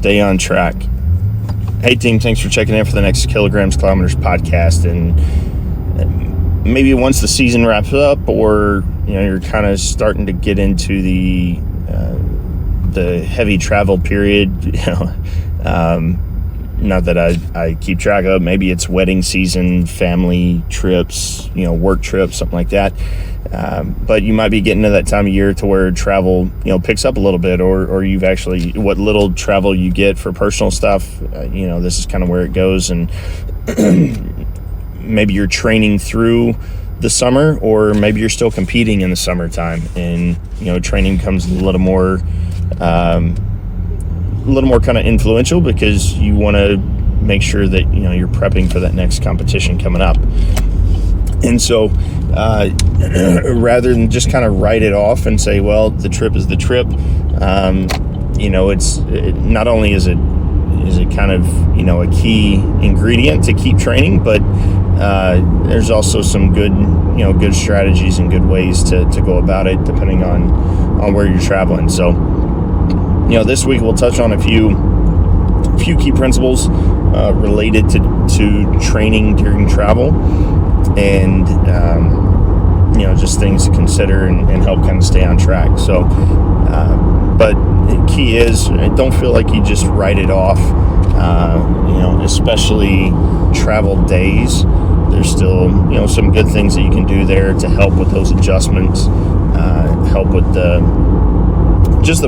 stay on track. Hey team, thanks for checking in for the next Kilograms Kilometers podcast. And maybe once the season wraps up, or you're kind of starting to get into the heavy travel period, not that I keep track of. Maybe it's wedding season, family trips, work trips, something like that. But you might be getting to that time of year to where travel, picks up a little bit, or you've actually, what little travel you get for personal stuff, this is kind of where it goes. And maybe you're training through the summer, or maybe you're still competing in the summertime, and, training becomes a little more kind of influential because you want to make sure that, you're prepping for that next competition coming up. And so rather than just kind of write it off and say, well, the trip is the trip, it's not only is it kind of, a key ingredient to keep training, but there's also some good strategies and good ways to go about it depending on where you're traveling. So, this week we'll touch on a few key principles related to training during travel, and just things to consider and help kind of stay on track. So, but the key is, don't feel like you just write it off. Especially travel days. There's still some good things that you can do there to help with those adjustments, help with the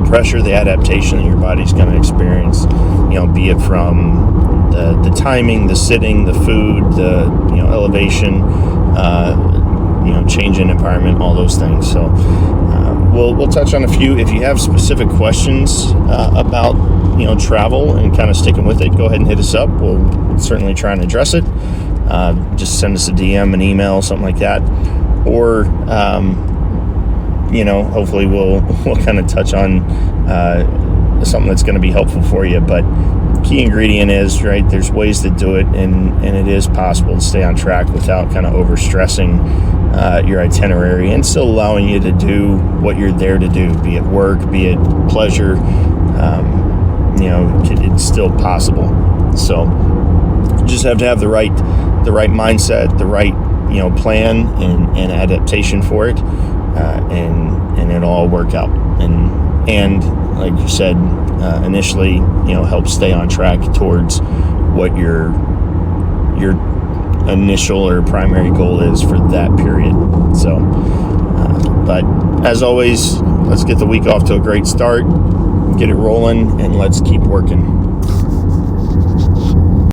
pressure, the adaptation that your body's going to experience, be it from the timing, the sitting, the food, the elevation, change in environment, all those things. So we'll touch on a few. If you have specific questions about travel and kind of sticking with it, go ahead and hit us up. We'll certainly try and address it. Just send us a DM, an email, something like that, or hopefully we'll kind of touch on something that's going to be helpful for you. But key ingredient is, right, there's ways to do it, and it is possible to stay on track without kind of over stressing your itinerary, and still allowing you to do what you're there to do, be it work, be it pleasure. It's still possible. So you just have to have the right mindset, the right plan and adaptation for it, and it'll all work out. And like you said initially, help stay on track towards what your initial or primary goal is for that period. So, but as always, let's get the week off to a great start, get it rolling, and let's keep working.